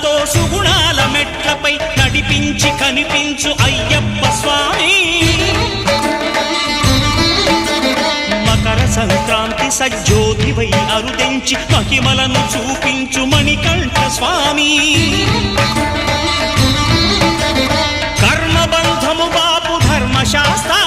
సుఖాలతో సుగుణాల మెట్లపై నడిపించి కనిపించు అయ్యప్ప స్వామి. మకర సంక్రాంతి సజ్జోతివై అరుదెంచి మహిమలను చూపించు మణికంఠ స్వామి. కర్మబంధము బాపు ధర్మశాస్త్ర